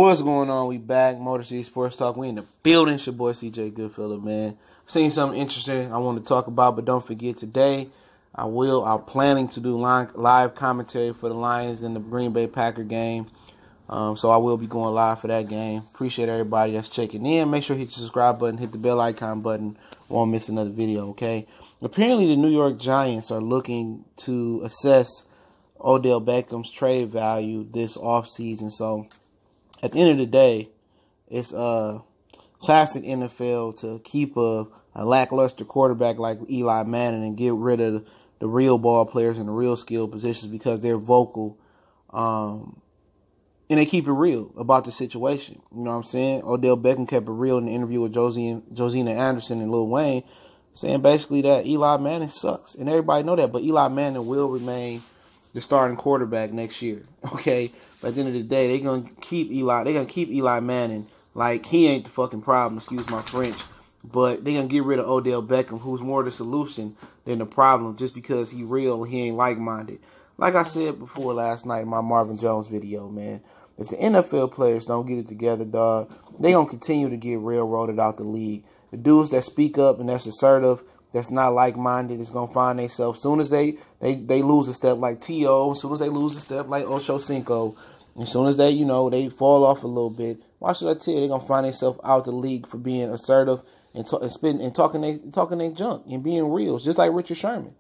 What's going on? We back. Motor City Sports Talk. We in the building. It's your boy CJ Goodfella, man. Seen something interesting I want to talk about, but don't forget today I'm planning to do live commentary for the Lions in the Green Bay Packer game. So I will be going live for that game. Appreciate everybody that's checking in. Make sure you hit the subscribe button, hit the bell icon button. Won't miss another video, okay? Apparently the New York Giants are looking to assess Odell Beckham's trade value this offseason. So at the end of the day, it's classic NFL to keep a lackluster quarterback like Eli Manning and get rid of the real ball players and the real skill positions because they're vocal and they keep it real about the situation. You know what I'm saying? Odell Beckham kept it real in the interview with Josina Anderson and Lil Wayne, saying basically that Eli Manning sucks. And everybody know that, but Eli Manning will remain the starting quarterback next year. Okay? But at the end of the day, they're gonna keep Eli Manning like he ain't the fucking problem, excuse my French. But they're gonna get rid of Odell Beckham, who's more the solution than the problem, just because he real and he ain't like-minded. Like I said before last night in my Marvin Jones video, man, if the NFL players don't get it together, dog, they gonna continue to get railroaded out the league. The dudes that speak up and that's assertive, that's not like-minded, is gonna find themselves. As soon as they lose a step like T.O., as soon as they lose a step like Ocho Cinco, as soon as they, they fall off a little bit, why should I tell you, they're gonna find themselves out the league for being assertive and talking they junk and being real, just like Richard Sherman.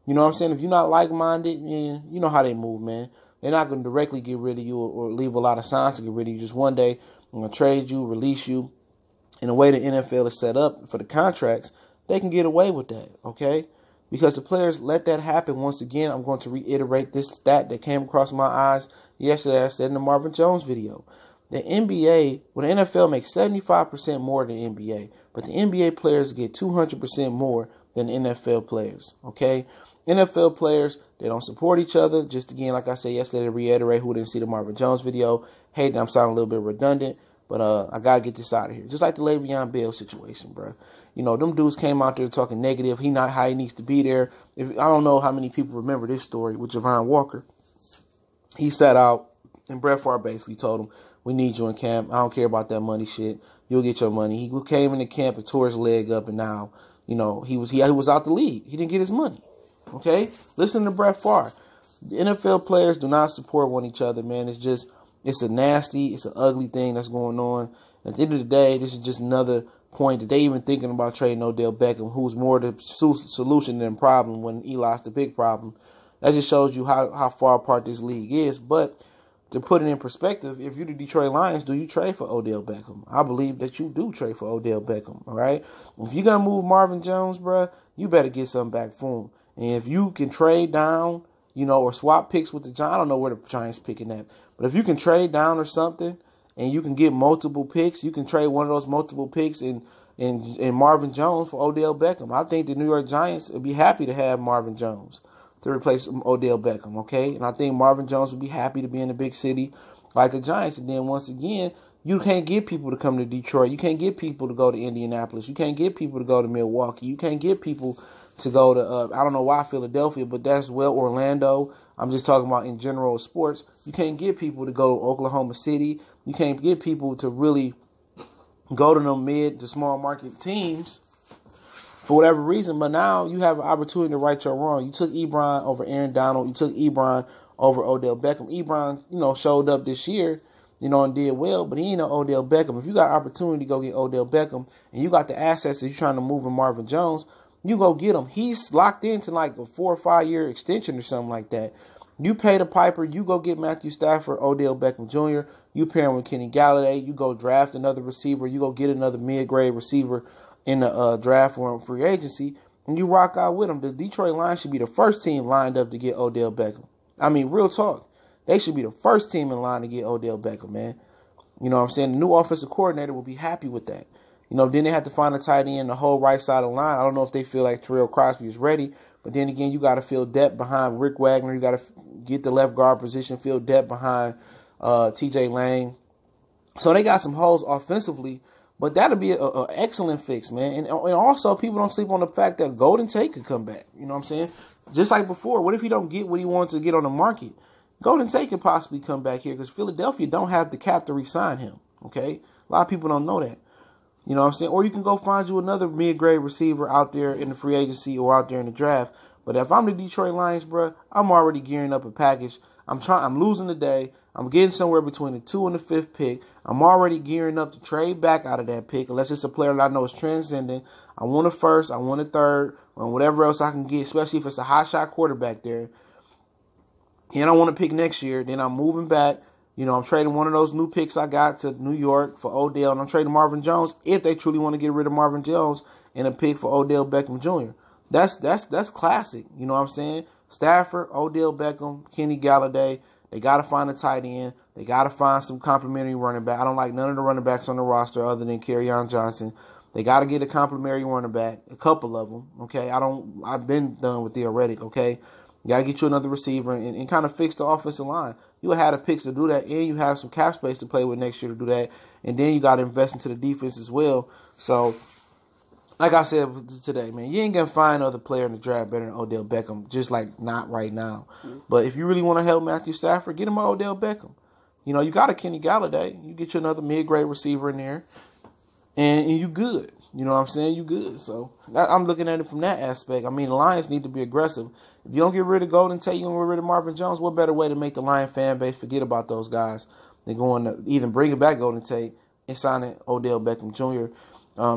You know what I'm saying? If you're not like-minded, man, you know how they move, man. They're not going to directly get rid of you or leave a lot of signs to get rid of you. Just one day, I'm going to trade you, release you. And the way the NFL is set up for the contracts, they can get away with that, okay? Because the players let that happen. Once again, I'm going to reiterate this stat that came across my eyes yesterday. I said in the Marvin Jones video. The NBA, the NFL makes 75% more than the NBA, but the NBA players get 200% more than the NFL players, okay? NFL players, they don't support each other. Just again, like I said yesterday, to reiterate who didn't see the Marvin Jones video, hey, I'm sounding a little bit redundant, but I got to get this out of here. Just like the Le'Veon Bell situation, bro. Them dudes came out there talking negative. He not how he needs to be there. I don't know how many people remember this story with Javon Walker. He sat out, and Brett Favre basically told him, we need you in camp. I don't care about that money shit. You'll get your money. He came into camp and tore his leg up, and now, he was out the league. He didn't get his money. Okay? Listen to Brett Favre. The NFL players do not support one each other, man. It's a nasty, it's an ugly thing that's going on. At the end of the day, this is just another point that they even thinking about trading Odell Beckham, who's more the solution than problem when Eli's the big problem. That just shows you how far apart this league is. But to put it in perspective, if you're the Detroit Lions, do you trade for Odell Beckham? I believe that you do trade for Odell Beckham, all right? If you're going to move Marvin Jones, bruh, you better get something back for him. And if you can trade down, or swap picks with the Giants, I don't know where the Giants picking at, but if you can trade down or something and you can get multiple picks, you can trade one of those multiple picks in Marvin Jones for Odell Beckham. I think the New York Giants would be happy to have Marvin Jones to replace Odell Beckham, okay? And I think Marvin Jones would be happy to be in a big city like the Giants. And then once again, you can't get people to come to Detroit. You can't get people to go to Indianapolis. You can't get people to go to Milwaukee. You can't get people to go to, I don't know why Philadelphia, but that's Orlando. I'm just talking about in general sports. You can't get people to go to Oklahoma City. You can't get people to really go to them mid to small market teams for whatever reason. But now you have an opportunity to right your wrong. You took Ebron over Aaron Donald. You took Ebron over Odell Beckham. Ebron, showed up this year, and did well, but he ain't no Odell Beckham. If you got opportunity to go get Odell Beckham and you got the assets that you're trying to move in Marvin Jones, you go get him. He's locked into like a 4 or 5 year extension or something like that. You pay the piper. You go get Matthew Stafford, Odell Beckham Jr. You pair him with Kenny Galladay. You go draft another receiver. You go get another mid-grade receiver in the draft or free agency, and you rock out with him. The Detroit Lions should be the first team lined up to get Odell Beckham. I mean, real talk. They should be the first team in line to get Odell Beckham, man. You know what I'm saying? The new offensive coordinator will be happy with that. Then they have to find a tight end the whole right side of the line. I don't know if they feel like Terrell Crosby is ready. But then again, you got to fill depth behind Rick Wagner. You got to get the left guard position, fill depth behind T.J. Lang. So they got some holes offensively. But that'll be an excellent fix, man. And also, people don't sleep on the fact that Golden Tate could come back. You know what I'm saying? Just like before, what if he don't get what he wants to get on the market? Golden Tate can possibly come back here because Philadelphia don't have the cap to re-sign him. Okay, a lot of people don't know that. You know what I'm saying? Or you can go find you another mid-grade receiver out there in the free agency or out there in the draft. But if I'm the Detroit Lions, bro, I'm already gearing up a package. I'm losing today. I'm getting somewhere between the 2 and the 5th pick. I'm already gearing up to trade back out of that pick, unless it's a player that I know is transcending. I want a first, I want a third, or whatever else I can get, especially if it's a hot shot quarterback there. And I want to pick next year. Then I'm moving back. You know, I'm trading one of those new picks I got to New York for Odell, and I'm trading Marvin Jones if they truly want to get rid of Marvin Jones and a pick for Odell Beckham Jr. That's classic. You know what I'm saying? Stafford, Odell Beckham, Kenny Galladay. They got to find a tight end. They got to find some complimentary running back. I don't like none of the running backs on the roster other than Kerryon Johnson. They got to get a complimentary running back, a couple of them. Okay, I've been done with theoretic. Okay. You got to get you another receiver and kind of fix the offensive line. You had the picks to do that, and you have some cap space to play with next year to do that. And then you got to invest into the defense as well. So, like I said today, man, you ain't going to find another player in the draft better than Odell Beckham, just like not right now. But if you really want to help Matthew Stafford, get him an Odell Beckham. You know, you got a Kenny Galladay. You get you another mid-grade receiver in there, and you good. You know what I'm saying? You good. So I'm looking at it from that aspect. I mean, the Lions need to be aggressive. If you don't get rid of Golden Tate, you don't get rid of Marvin Jones, what better way to make the Lion fan base forget about those guys than going to either bringing back Golden Tate and signing Odell Beckham Jr.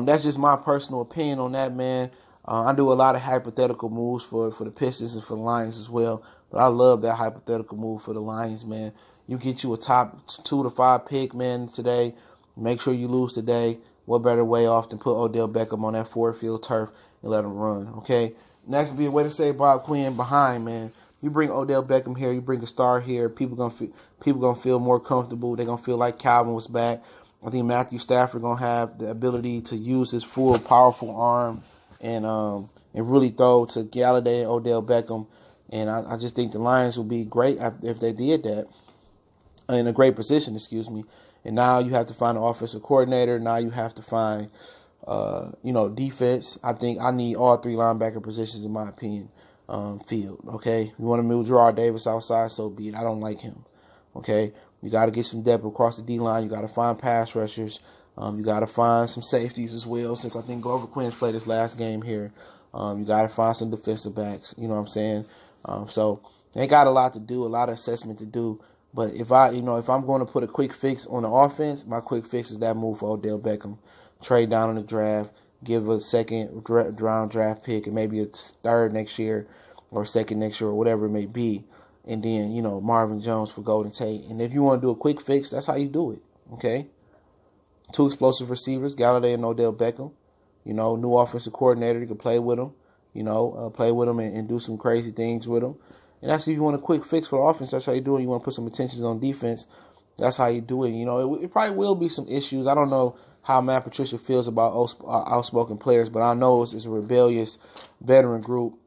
That's just my personal opinion on that, man. I do a lot of hypothetical moves for the Pistons and for the Lions as well. But I love that hypothetical move for the Lions, man. You get you a top 2 to 5 pick, man, today. Make sure you lose today. What better way off than put Odell Beckham on that Ford Field turf and let him run, okay? And that could be a way to say Bob Quinn behind, man. You bring Odell Beckham here, you bring a star here, people gonna feel more comfortable. They're gonna feel like Calvin was back. I think Matthew Stafford gonna have the ability to use his full, powerful arm and really throw to Galladay and Odell Beckham. And I just think the Lions will be great if they did that. In a great position, excuse me. And now you have to find an offensive coordinator. Now you have to find, defense. I think I need all 3 linebacker positions, in my opinion, field. Okay, you want to move Gerard Davis outside, so be it. I don't like him. Okay, you got to get some depth across the D line. You got to find pass rushers. You got to find some safeties as well. Since I think Glover Quinn's played his last game here, you got to find some defensive backs. You know what I'm saying? So they got a lot to do, a lot of assessment to do. But if I'm going to put a quick fix on the offense, my quick fix is that move for Odell Beckham. Trade down in the draft, give a second round draft pick and maybe a third next year or second next year or whatever it may be. And then, Marvin Jones for Golden Tate. And if you want to do a quick fix, that's how you do it. Okay? 2 explosive receivers, Galladay and Odell Beckham. New offensive coordinator, you can play with them. Play with them and do some crazy things with them. And that's if you want a quick fix for the offense. That's how you do it. You want to put some attention on defense. That's how you do it. It probably will be some issues. I don't know how Matt Patricia feels about outspoken players, but I know it's a rebellious veteran group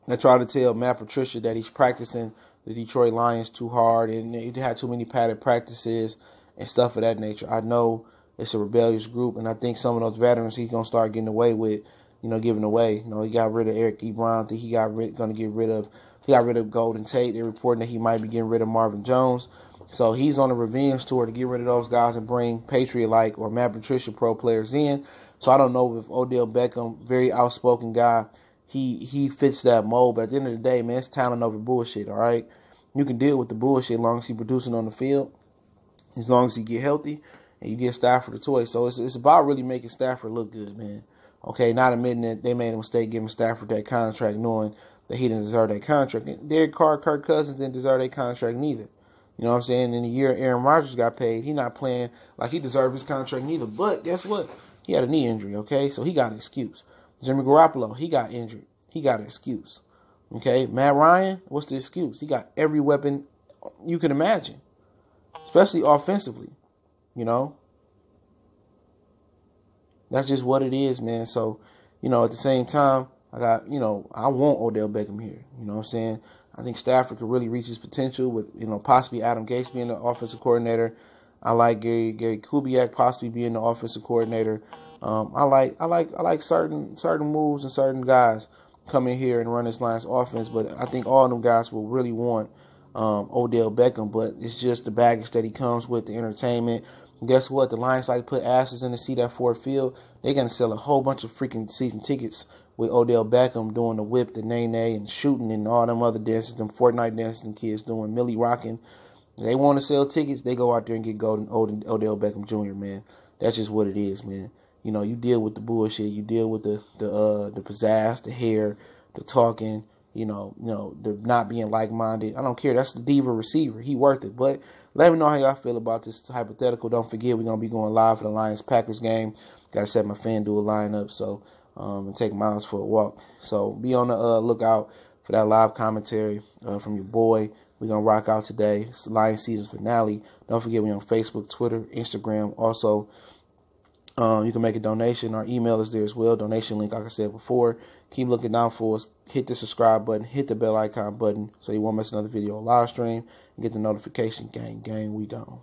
that try to tell Matt Patricia that he's practicing the Detroit Lions too hard and he had too many padded practices and stuff of that nature. I know it's a rebellious group, and I think some of those veterans he's going to start getting away with, giving away. He got rid of Eric Ebron. I think he got rid of Golden Tate. They're reporting that he might be getting rid of Marvin Jones. So he's on a revenge tour to get rid of those guys and bring Patriot-like or Matt Patricia pro players in. So I don't know if Odell Beckham, very outspoken guy, he fits that mold. But at the end of the day, man, it's talent over bullshit, all right? You can deal with the bullshit as long as he's producing on the field, as long as he get healthy, and you get Stafford a toy. So it's about really making Stafford look good, man. Okay, not admitting that they made a mistake giving Stafford that contract, knowing that he didn't deserve that contract. And Derek Carr, Kirk Cousins didn't deserve that contract neither. You know what I'm saying? In the year Aaron Rodgers got paid, he not playing like he deserved his contract neither. But guess what? He had a knee injury, okay? So he got an excuse. Jimmy Garoppolo, he got injured. He got an excuse. Okay? Matt Ryan, what's the excuse? He got every weapon you can imagine, especially offensively, That's just what it is, man. So, at the same time, I want Odell Beckham here. You know what I'm saying? I think Stafford could really reach his potential with, possibly Adam Gase being the offensive coordinator. I like Gary Kubiak possibly being the offensive coordinator. I like certain moves and certain guys come in here and run this Lions offense, but I think all of them guys will really want Odell Beckham, but it's just the baggage that he comes with, the entertainment. And guess what? The Lions like to put asses in the seat at Ford Field. They're going to sell a whole bunch of freaking season tickets with Odell Beckham doing the whip, the nay-nay, and shooting, and all them other dances, them Fortnite dances, and kids doing Millie rocking. If they want to sell tickets, they go out there and get golden Odell Beckham Jr., man. That's just what it is, man. You know, you deal with the bullshit, you deal with the pizzazz, the hair, the talking, you know, the not being like-minded. I don't care. That's the diva receiver. He worth it. But let me know how y'all feel about this hypothetical. Don't forget, we're going to be going live for the Lions-Packers game. Got to set my FanDuel lineup, so, and take Miles for a walk. So be on the lookout for that live commentary from your boy. We're going to rock out today. It's the Lions season finale. Don't forget, we're on Facebook, Twitter, Instagram. Also, you can make a donation. Our email is there as well. Donation link, like I said before. Keep looking down for us. Hit the subscribe button. Hit the bell icon button so you won't miss another video or live stream. And get the notification. Gang, we gone.